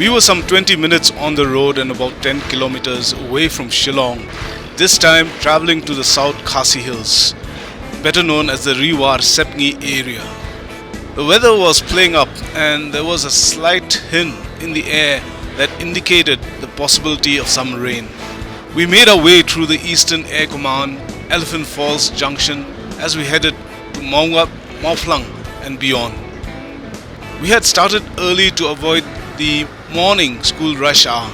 We were some 20 minutes on the road and about 10 kilometers away from Shillong, this time traveling to the South Khasi Hills, better known as the Rewar Sepngi area. The weather was playing up and there was a slight hint in the air that indicated the possibility of some rain. We made our way through the Eastern Air Command, Elephant Falls Junction as we headed to Mauplang and beyond. We had started early to avoid the morning school rush hour.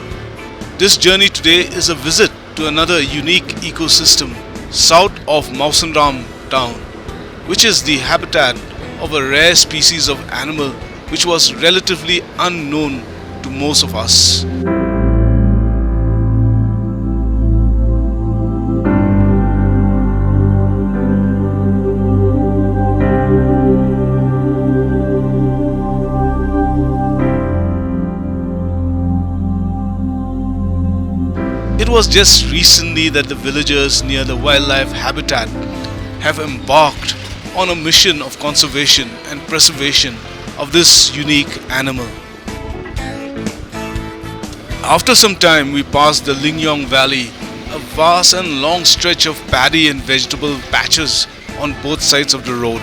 This journey today is a visit to another unique ecosystem south of Mawsynram town, which is the habitat of a rare species of animal which was relatively unknown to most of us. It was just recently that the villagers near the wildlife habitat have embarked on a mission of conservation and preservation of this unique animal. After some time, we passed the Lingyong Valley, a vast and long stretch of paddy and vegetable patches on both sides of the road.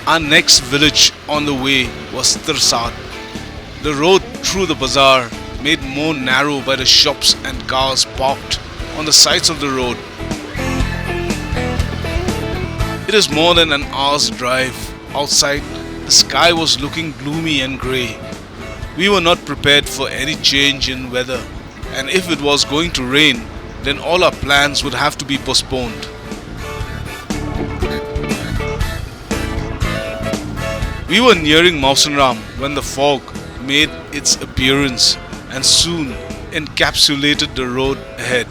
Our next village on the way was Tirsad. The road through the bazaar, made more narrow by the shops and cars parked on the sides of the road. It is more than an hour's drive. Outside, the sky was looking gloomy and grey. We were not prepared for any change in weather, and if it was going to rain, then all our plans would have to be postponed. We were nearing Mawsynram when the fog made its appearance and soon encapsulated the road ahead.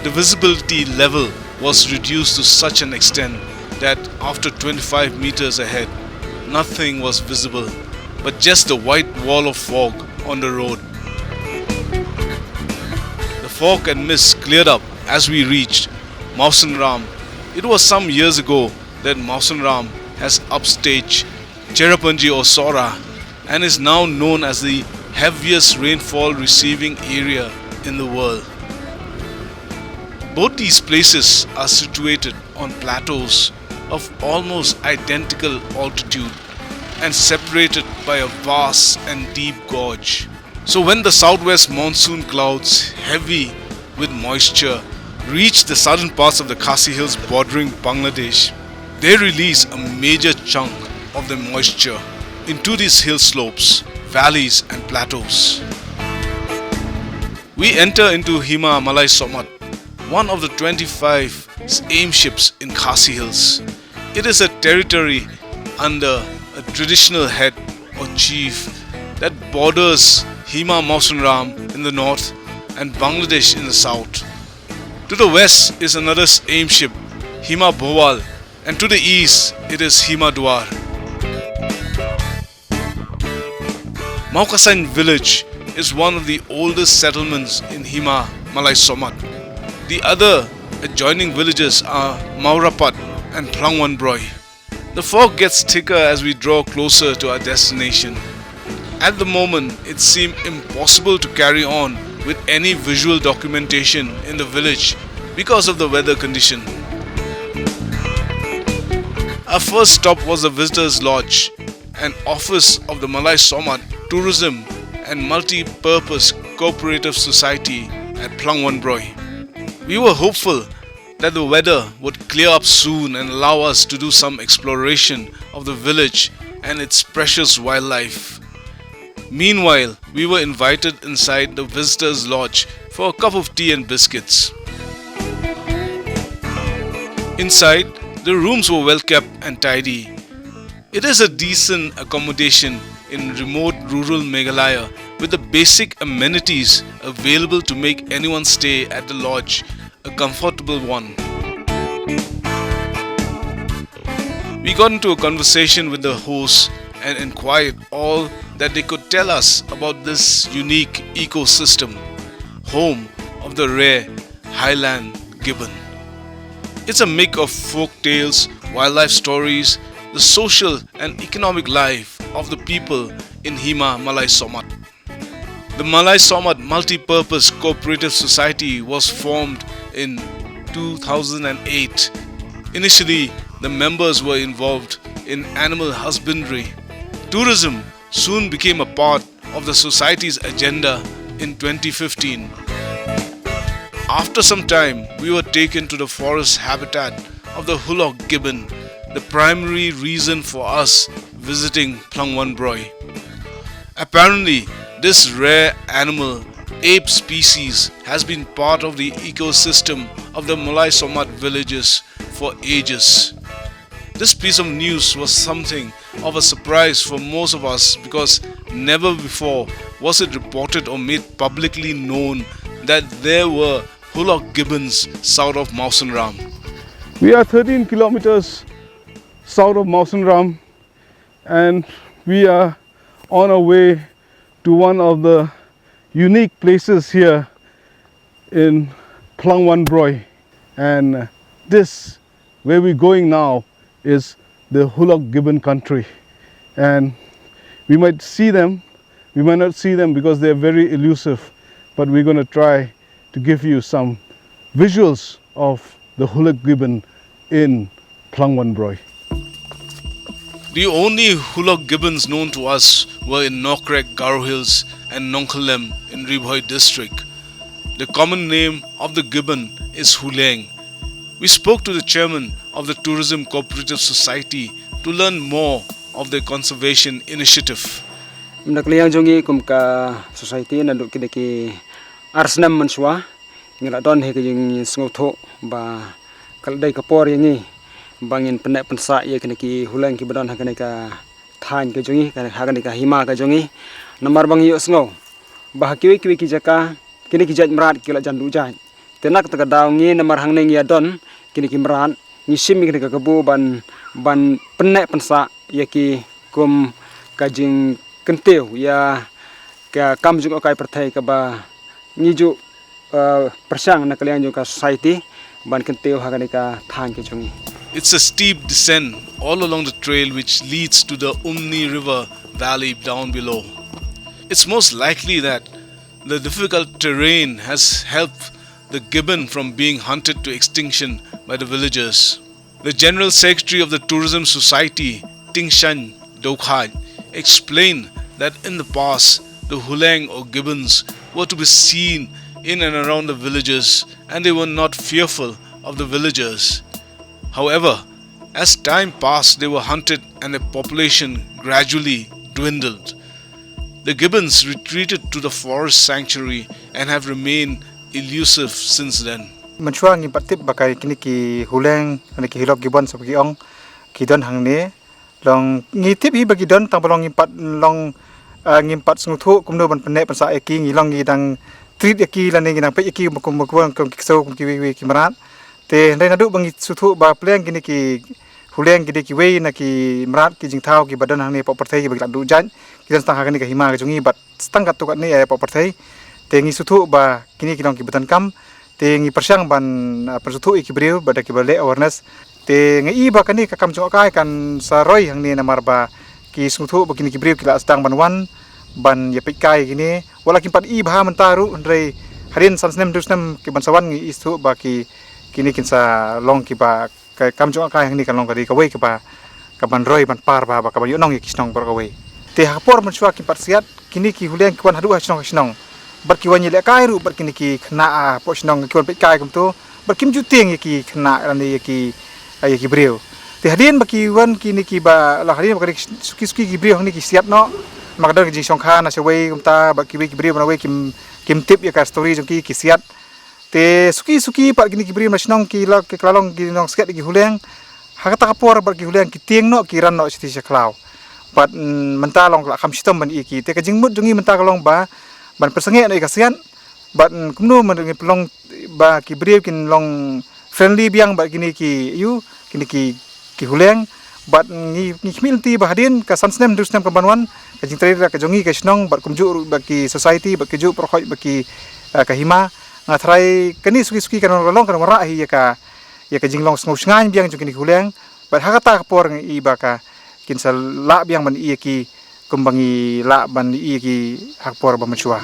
The visibility level was reduced to such an extent that after 25 meters ahead, nothing was visible but just the white wall of fog on the road. The fog and mist cleared up as we reached Mawsynram. It was some years ago that Mawsynram has upstaged Cherrapunji or Sora and is now known as the heaviest rainfall receiving area in the world. Both these places are situated on plateaus of almost identical altitude and separated by a vast and deep gorge. So when the southwest monsoon clouds, heavy with moisture, reach the southern parts of the Khasi Hills bordering Bangladesh, they release a major chunk of the moisture into these hill slopes, valleys and plateaus. We enter into Meghalaya Somat, one of the 25 aimships in Khasi Hills. It is a territory under a traditional head or chief that borders Hima Mawsynram in the north and Bangladesh in the south. To the west is another aimship, Hima Bhowal, and to the east it is Hima Dwar. Maukasain village is one of the oldest settlements in Meghalaya Somat. The other adjoining villages are Maurapat and Phlangwanbroi. The fog gets thicker as we draw closer to our destination. At the moment, it seemed impossible to carry on with any visual documentation in the village because of the weather condition. Our first stop was the Visitors Lodge, an office of the Meghalaya Somat Tourism and Multi-Purpose Cooperative Society at Phlangwanbroi. We were hopeful that the weather would clear up soon and allow us to do some exploration of the village and its precious wildlife. Meanwhile, we were invited inside the Visitors Lodge for a cup of tea and biscuits. Inside, the rooms were well kept and tidy. It is a decent accommodation in remote rural Meghalaya with the basic amenities available to make anyone's stay at the lodge a comfortable one. We got into a conversation with the host and inquired all that they could tell us about this unique ecosystem, home of the rare Highland gibbon. It's a mix of folk tales, wildlife stories, the social and economic life of the people in Meghalaya Somat. The Malay Somad Multi-Purpose Cooperative Society was formed in 2008. Initially, the members were involved in animal husbandry. Tourism soon became a part of the society's agenda in 2015. After some time, we were taken to the forest habitat of the Hulok gibbon, the primary reason for us visiting Phlangwanbroi. Apparently, this rare animal, ape species, has been part of the ecosystem of the Malay Somad villages for ages. This piece of news was something of a surprise for most of us because never before was it reported or made publicly known that there were Hulok gibbons south of Mawsynram. We are 13 kilometers south of Mawsynram and we are on our way to one of the unique places here in Phlangwanbroi, and this where we're going now is the Hulok gibbon country, and we might see them, we might not see them because they're very elusive, but we're going to try to give you some visuals of the Hulok gibbon in Phlangwanbroi. The only Hulok gibbons known to us were in Nokrek, Garo Hills and Nongkhalem in Ribhoi district. The common name of the gibbon is Huleng. We spoke to the chairman of the Tourism Cooperative Society to learn more of their conservation initiative. Nakliang jongi kum ka society na duk kidaki arsnam manswa ngila don he kajing sngoto ba kaldai kapor yangi bangin penek pensa ye kidaki Huleng ki badon hakane ka than ka jongi ka hakane ka hima ka jongi namar bang yo sngo ba kiwi ki jaka kini ki jaj mrat kila jandu jaj tenak ta daw ngi namar hangneng ya don kini ki mrat ni sim kini ka kabu ban penek pensa ye ki kum kajing kentiu ya ka kam juga kai perthai ka ba ngiju persang na kalian juga society ban kentiu hakane ka than ke jongi. It's a steep descent all along the trail which leads to the Umni River valley down below. It's most likely that the difficult terrain has helped the gibbon from being hunted to extinction by the villagers. The General Secretary of the Tourism Society, Tingshan Dokhaj, explained that in the past, the Huleng or gibbons were to be seen in and around the villages and they were not fearful of the villagers. However, as time passed, they were hunted and their population gradually dwindled. The gibbons retreated to the forest sanctuary and have remained elusive since then. Mencuang impatip bakai kini ki Huleng ani ki Hulok gibbon sebagai ong kidon hangne long ngitip hi bagi don tang bolong impat long ngimpat senguthu kumno ban penek pensa eki ngilong ngidang treat eki lan ngidang pe eki kum kisau kum ki marat te ndai nadu bangi suthu ba pleng kini ki Huleng kini ki wei na ki marat ki jingthau ki badan hangne pop perthai ki bagi du jan kidan stang hakani ka hima ka jungi bat stang kat tu kat ni pop perthai te ngi suthu ba kini ki long ki batan kam te ngi persang ban persuthu ki breu bada ki bale awareness te ngi ba kani ka kam jong kai kan saroi hangne namar ba ki suthu ba kini ki breu ki la stang ban wan ban ya pikai gini wala ki pat i bha mentaru ndrei harin sansnem dusnem ki ban sawan ngi isu ba ki kini kinsa long ki ba kam jong kai hangne kan long ka di ka wei ki ba ka ban roi ban par ba ka ban yonong ki snong bar ka wei te hapor mensua ki pat siat kini ki Huleng ki wan hadu ha snong bar ki wani le kai ru bar kini ki khna po snong ki wan pikai kum tu bar kim ju tieng ki khna ran ki breu te hadin ba ki wan kini ki ba la hadin ba ki suki ki breu hangne ki siat no makdar ki songkha na sewei kumta ba ki breu na wei kim tip ya ka story jong ki siat te suki pat kini ki breu na snong ki la ki klalong ki nong sket ki Huleng hakata kapor bar ki Huleng ki tieng no ki ran no siti seklau pat menta long la kham sitom ban iki te ka jingmut jungi menta kalong ba ban persenge no ikasian ban kumno man ngi pelong ba ki breu kin long friendly biang ba kini ki yu kini ki Huleng bat ngi khmilti ba hadin ka sansnem dusnem ka banwan ka jingtri ka jongi ka snong bat kumju ba ki society ba ki ju prokhoi ba ki ka hima ngatrai kani suki kan long kan mara hi ya ka jinglong sngo sngan biang ju kini Huleng bat hakata por ngi ba ka kinsal la biang ban i ki kumbangi la ban i ki hakpor ba machua.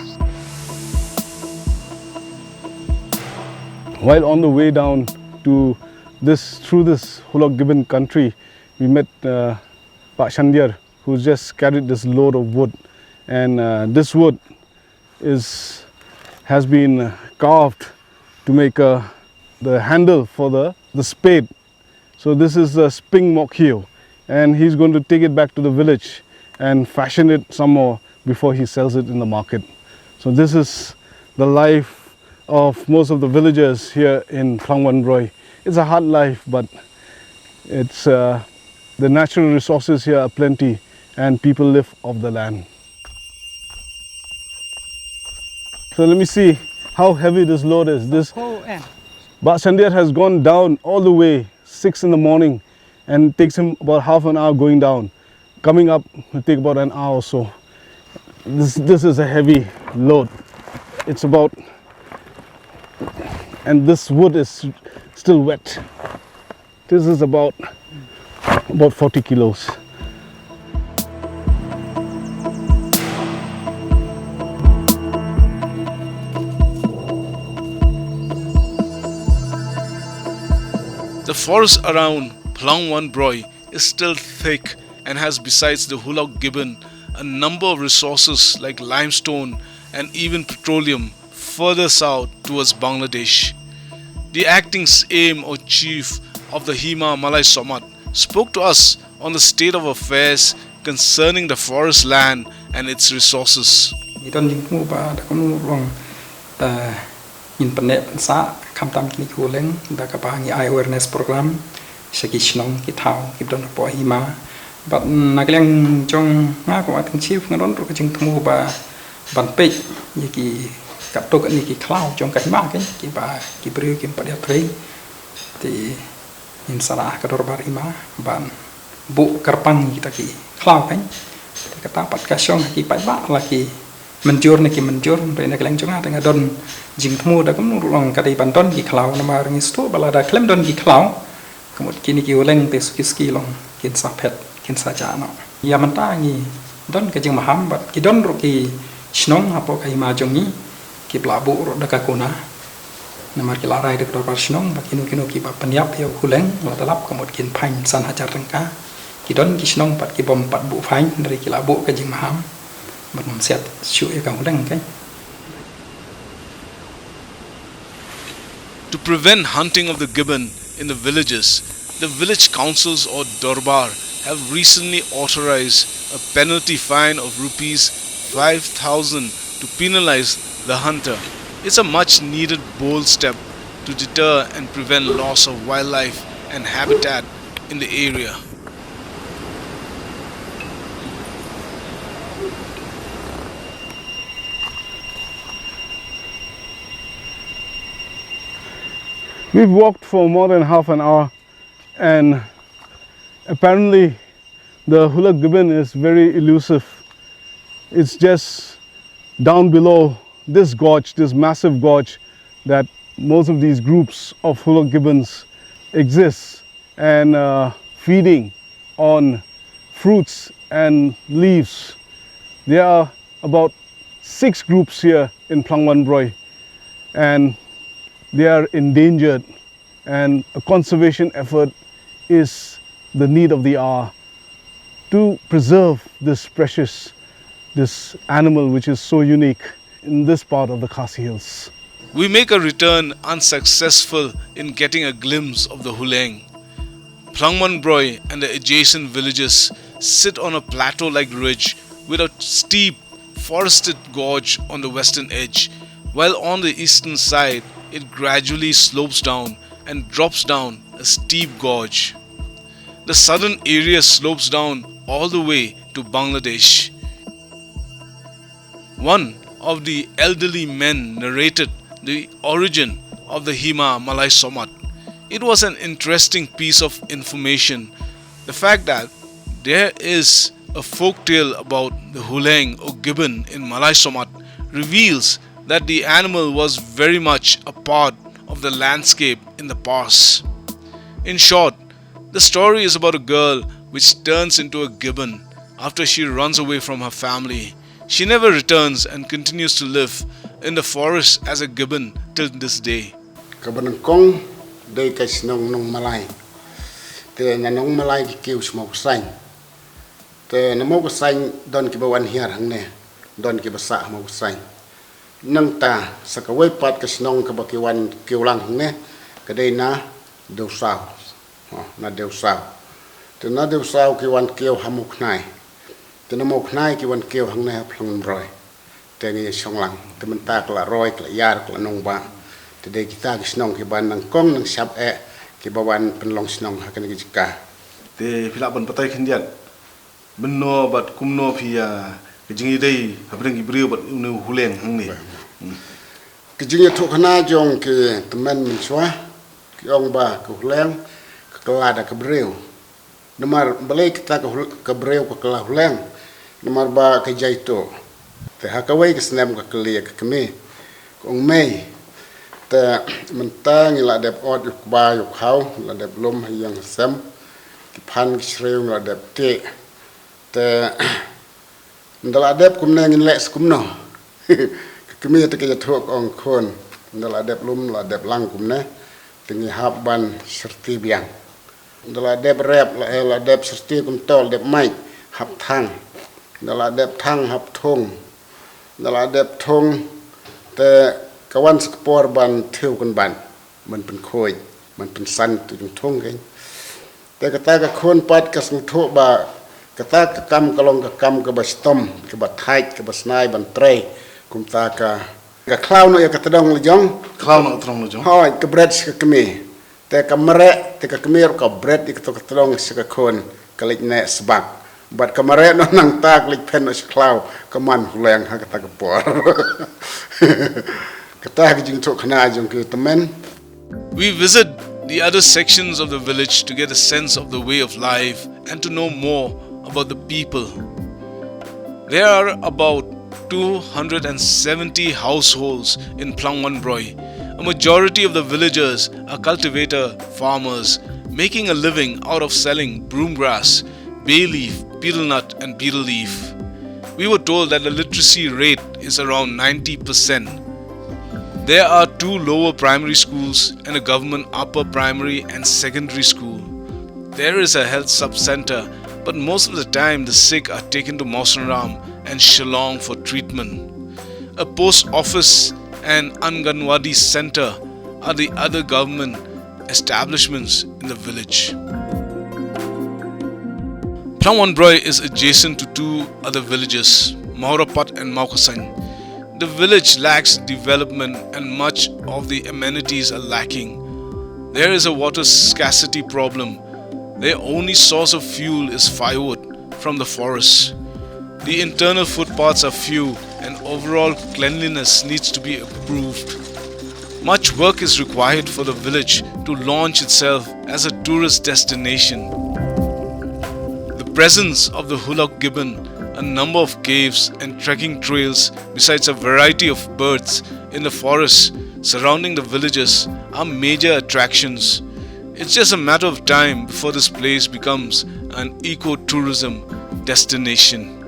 While on the way down to through this Hulok Gibbon country, we met Pak Shandyar, who's just carried this load of wood, and this wood has been carved to make the handle for the spade. So this is a sping mokhio, and he's going to take it back to the village and fashion it some more before he sells it in the market. So this is the life of most of the villagers here in Phlangwanbroi. It's a hard life, but it's the natural resources here are plenty and people live off the land. So let me see how heavy this load is. This Pak Shandyar has gone down all the way 6 in the morning, and it takes him about half an hour going down. Coming up will take about an hour or so. This is a heavy load. It's about, and this wood is still wet. This is about 40 kilos. The forest around Phlangwanbroi is still thick and has, besides the Hulok Gibbon, a number of resources like limestone and even petroleum further south towards Bangladesh. The acting aim or chief of the Hima Malay Somat spoke to us on the state of affairs concerning the forest land and its resources. In Panet Sa, Kamtam Nikuling, the Kapangi awareness program, Shakishnong, Kitao, Kipton Pohima, but Naglang Jong Nago, chief, Naron, Rocking Tumuba, Banpej, Yiki, Katok Niki Cloud, Jong Kaimaki, Kiba, Kibru, Kimpadia Tree, the in Sara, Kadorbarima, Ban, Bu Karpang, Yitaki, Cloud, the Katapat Kashong, Kipa, Lucky. Menjur niki menjur, rena keleng jonga tengah don jing temu dah kamu ruang kadai banton ki klau nama orang itu balada klem don ki klau, kemudian kini ki uleng te ski long kin sapet kin saja no. Ya mentangi don kejeng maham bat ki don roki snong apa kai majongi ki pelabu ro deka kuna. Nama ki larai dek dor snong bat kinu ki bat penyap ya uleng ladalap kemudian kin pain san hajar rengka. Ki don ki snong bat ki bom pat bu pain dari ki labu kejeng maham. To prevent hunting of the gibbon in the villages, the village councils or Dorbar have recently authorized a penalty fine of rupees 5,000 to penalize the hunter. It's a much needed bold step to deter and prevent loss of wildlife and habitat in the area. We've walked for more than half an hour, and apparently the Hulok Gibbon is very elusive. It's just down below this gorge, this massive gorge, that most of these groups of Hulok Gibbons exist, and feeding on fruits and leaves. There are about 6 groups here in Phlangwanbroi, and they are endangered, and a conservation effort is the need of the hour to preserve this animal which is so unique in this part of the Khasi Hills. We make a return unsuccessful in getting a glimpse of the Huleng. Phlangwanbroi and the adjacent villages sit on a plateau-like ridge with a steep forested gorge on the western edge, while on the eastern side it gradually slopes down and drops down a steep gorge. The southern area slopes down all the way to Bangladesh. One of the elderly men narrated the origin of the Hima Malay Somat. It was an interesting piece of information. The fact that there is a folk tale about the Huleng or gibbon in Malay Somat reveals that the animal was very much a part of the landscape in the past. In short, the story is about a girl which turns into a gibbon after she runs away from her family. She never returns and continues to live in the forest as a gibbon till this day. Kabanangkong day kay nong malay. Te nanong malay ki kiw smok sain. Te namo ko sain don ki bawan hiar hang ne. Don ki basa mo sain. Nang ta sa kaway pat kas nong kabakiwan kiw lang hang ne. Kaday na dew saw. Na dew saw. Te na dew saw ki wan kiw hamuk nai. Te namo knai ki wan kiw hang ne Phlangwanbroi. Te ngi song lang. Te mentak la roi kla yar kla nong ba. Today kita kisnong kiban ng kong ng siyap kibawan penlong sinong hakan gijika. Te pila ban patay khindian. Benno bat kumno pia kijingi dei habreng ibriu bat unu huleng hang ni. Kijingi thuk hana jong ki temen menswa ki ong ba ku huleng ke kelada ke breu. Namar balai kita ke breu ke kela huleng. Namar ba ke jaito. Te hakawai kisnem ke kelia ke kemi. Ong mei te mentang ila dep ot yuk ba yuk hau la dep lum yang sem ki phan ki shreu la dep te ndala dep kumne ngin les kumno kemi te ke thok ong khon ndala dep lum la dep lang kumne tingi hab ban serti biang ndala dep rep la dep serti kum tol dep mai hab thang ndala dep thang hab thong ndala dep thong te kawan sekepor ban thiu kan ban man pen khoi man pen san tu jung thong gen te kata ka khon pat ka sung tho ba kata ka kam kalong ka kam ka bastom ka bathait ka basnai ban tre kum ta ka klau no ya ka tadong le jong Klau na trong lo jong. hoi ka bread ka kemi te ka mare te ka kemi ka bread ik to ka tadong sa ka khon ka lik ne sbak bat ka mare no nang tak lik pen no klau ka man huleng ha ka ta ka por We visit the other sections of the village to get a sense of the way of life and to know more about the people. There are about 270 households in Phlangwanbroi. A majority of the villagers are cultivator farmers, making a living out of selling broomgrass, bay leaf, betel nut and betel leaf. We were told that the literacy rate is around 90%. There are 2 lower primary schools and a government upper primary and secondary school. There is a health sub-center, but most of the time the sick are taken to Mawsonram and Shillong for treatment. A post office and Anganwadi center are the other government establishments in the village. Phlangwanbroi is adjacent to 2 other villages, Maurapat and Maukasang. The village lacks development and much of the amenities are lacking. There is a water scarcity problem. Their only source of fuel is firewood from the forest. The internal footpaths are few and overall cleanliness needs to be improved. Much work is required for the village to launch itself as a tourist destination. The presence of the Hulok gibbon, a number of caves and trekking trails, besides a variety of birds in the forests surrounding the villages are major attractions. It's just a matter of time before this place becomes an eco-tourism destination.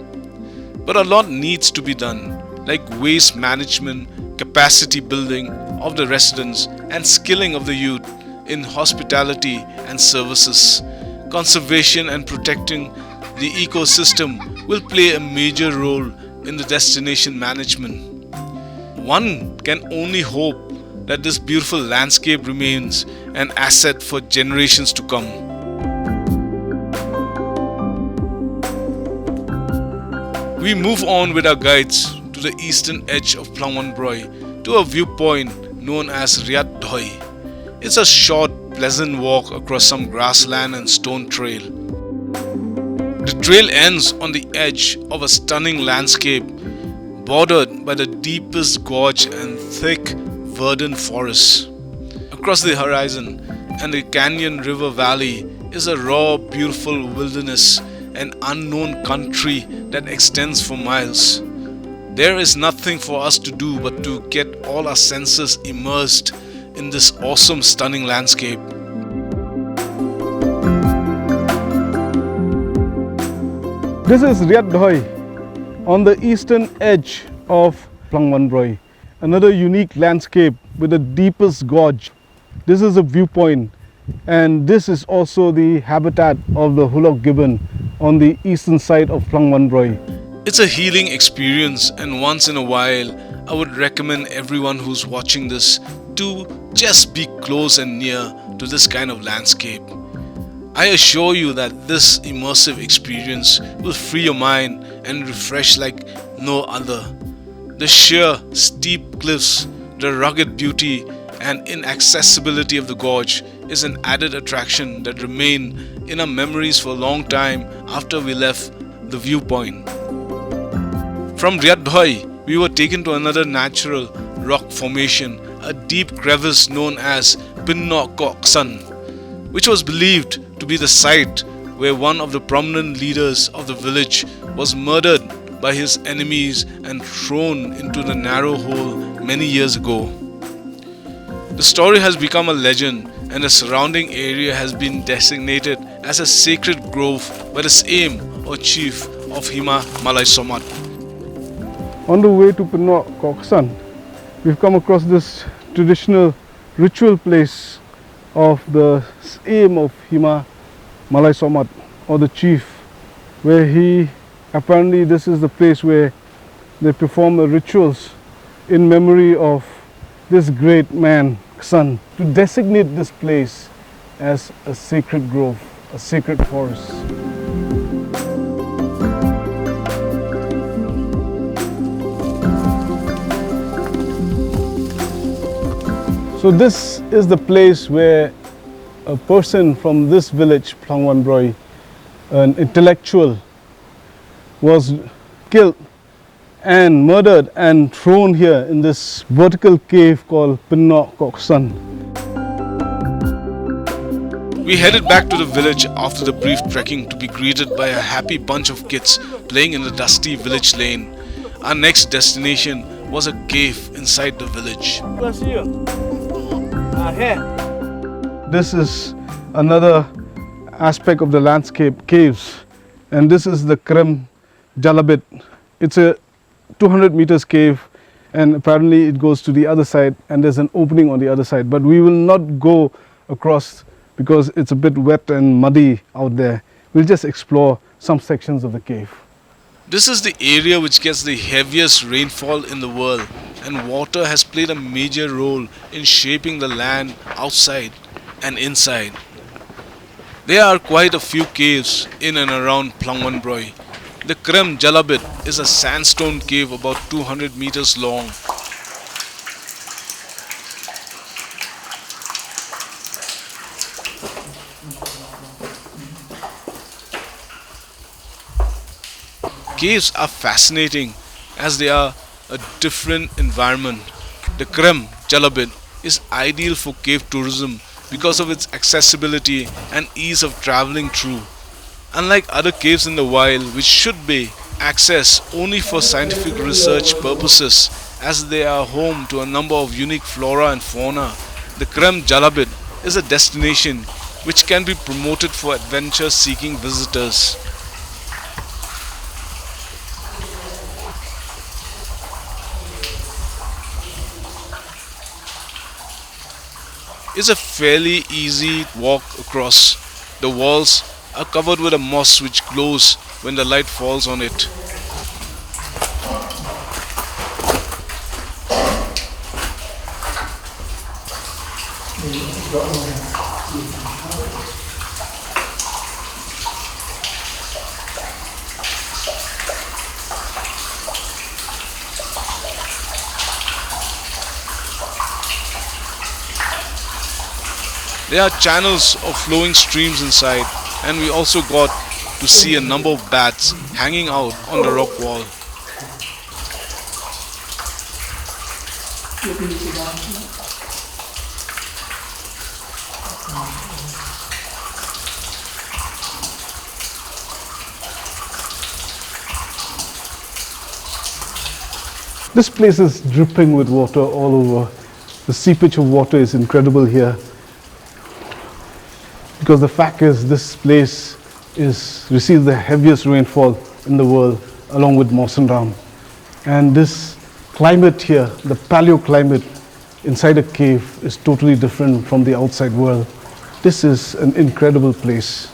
But a lot needs to be done, like waste management, capacity building of the residents and skilling of the youth in hospitality and services. Conservation and protecting the ecosystem will play a major role in the destination management. One can only hope that this beautiful landscape remains an asset for generations to come. We move on with our guides to the eastern edge of Phlangwanbroi to a viewpoint known as Riat Dhoi. It's a short, pleasant walk across some grassland and stone trail. The trail ends on the edge of a stunning landscape bordered by the deepest gorge and thick verdant forests. Across the horizon and the canyon river valley is a raw, beautiful wilderness, an unknown country that extends for miles. There is nothing for us to do but to get all our senses immersed in this awesome, stunning landscape. This is Riat Dhoi on the eastern edge of Phlangwanbroi, another unique landscape with the deepest gorge This is a viewpoint, and this is also the habitat of the Hulok gibbon on the eastern side of Phlangwanbroi. It's a healing experience, and once in a while, I would recommend everyone who's watching this to just be close and near to this kind of landscape. I assure you that this immersive experience will free your mind and refresh like no other. The sheer, steep cliffs, the rugged beauty and inaccessibility of the gorge is an added attraction that remain in our memories for a long time after we left the viewpoint. From Riyadbhoi, we were taken to another natural rock formation, a deep crevice known as Khasi, which was believed to be the site where one of the prominent leaders of the village was murdered by his enemies and thrown into the narrow hole many years ago. The story has become a legend, and the surrounding area has been designated as a sacred grove by the same or chief of Meghalaya Somat. On the way to Khasi, we've come across this traditional ritual place of the aim of Meghalaya Somat, or the chief, where he apparently this is the place where they perform the rituals in memory of this great man, Khasi, to designate this place as a sacred grove, a sacred forest. So this is the place where a person from this village, Phlangwanbroi, an intellectual, was killed and murdered and thrown here in this vertical cave called Khasi. We headed back to the village after the brief trekking to be greeted by a happy bunch of kids playing in the dusty village lane. Our next destination was a cave inside the village. This is another aspect of the landscape, caves, and this is the Krem Jalabit. It's a 200 meters cave, and apparently it goes to the other side, and there's an opening on the other side, but we will not go across because it's a bit wet and muddy out there. We'll just explore some sections of the cave. This is the area which gets the heaviest rainfall in the world, and water has played a major role in shaping the land outside and inside. There are quite a few caves in and around Phlangwanbroi. The Krem Jalabit is a sandstone cave about 200 meters long. Caves are fascinating as they are a different environment. The Krem Jalabit is ideal for cave tourism because of its accessibility and ease of traveling through. Unlike other caves in the wild, which should be accessed only for scientific research purposes, as they are home to a number of unique flora and fauna, the Krem Jalabit is a destination which can be promoted for adventure-seeking visitors. It's a fairly easy walk across. The walls are covered with a moss which glows when the light falls on it. There are channels of flowing streams inside, and we also got to see a number of bats hanging out on the rock wall. This place is dripping with water all over. The seepage of water is incredible here. Because the fact is, this place receives the heaviest rainfall in the world, along with Mawsynram. And this climate here, the paleoclimate, inside a cave is totally different from the outside world. This is an incredible place.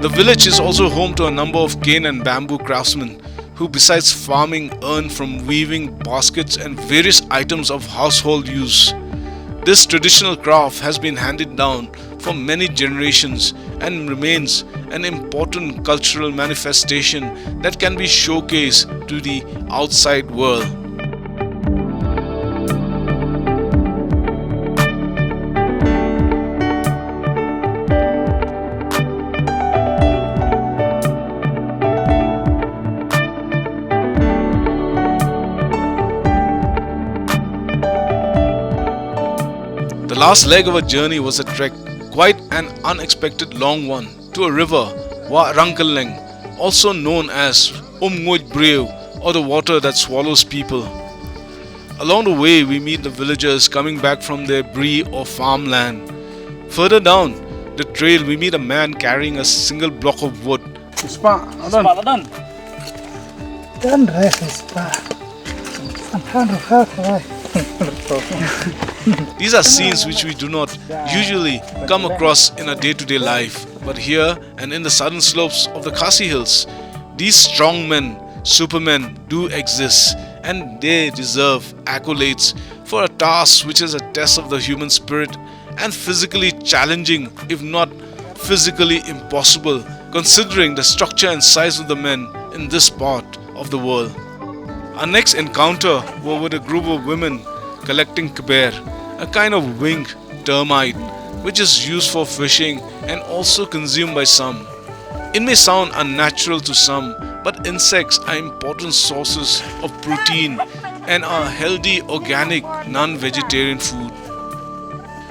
The village is also home to a number of cane and bamboo craftsmen who, besides farming, earn from weaving baskets and various items of household use. This traditional craft has been handed down for many generations and remains an important cultural manifestation that can be showcased to the outside world. The last leg of our journey was a trek, quite an unexpected long one, to a river, Rankaleng, also known as Broi, or the water that swallows people. Along the way, we meet the villagers coming back from their bree or farmland. Further down the trail, we meet a man carrying a single block of wood. These are scenes which we do not usually come across in our day-to-day life, but here and in the southern slopes of the Khasi hills, these strong men, supermen, do exist, and they deserve accolades for a task which is a test of the human spirit and physically challenging, if not physically impossible, considering the structure and size of the men in this part of the world. Our next encounter was with a group of women collecting kaber, a kind of winged termite which is used for fishing and also consumed by some. It may sound unnatural to some, but insects are important sources of protein and are healthy, organic, non-vegetarian food.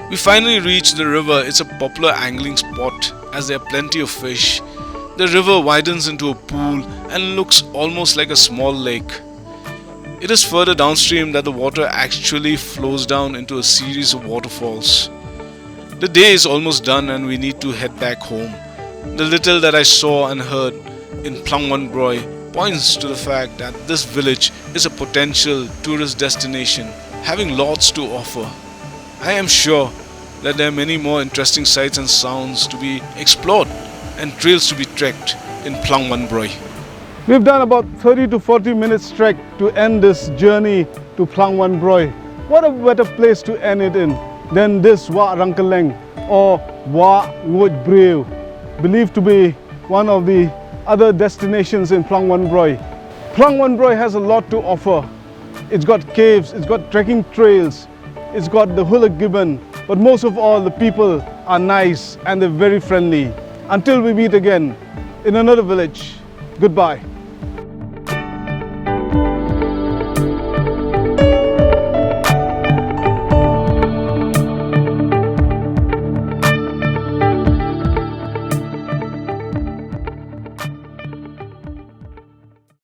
We finally reached the river. It's a popular angling spot as there are plenty of fish. The river widens into a pool and looks almost like a small lake. It is further downstream that the water actually flows down into a series of waterfalls. The day is almost done and we need to head back home. The little that I saw and heard in Phlangwanbroi points to the fact that this village is a potential tourist destination, having lots to offer. I am sure that there are many more interesting sights and sounds to be explored and trails to be trekked in Phlangwanbroi. We've done about 30 to 40 minutes trek to end this journey to Phlangwanbroi. What a better place to end it in than this Rankaleng or Broi, believed to be one of the other destinations in Phlangwanbroi. Phlangwanbroi has a lot to offer. It's got caves, it's got trekking trails, it's got the hula gibbon, but most of all the people are nice and they're very friendly. Until we meet again in another village, goodbye.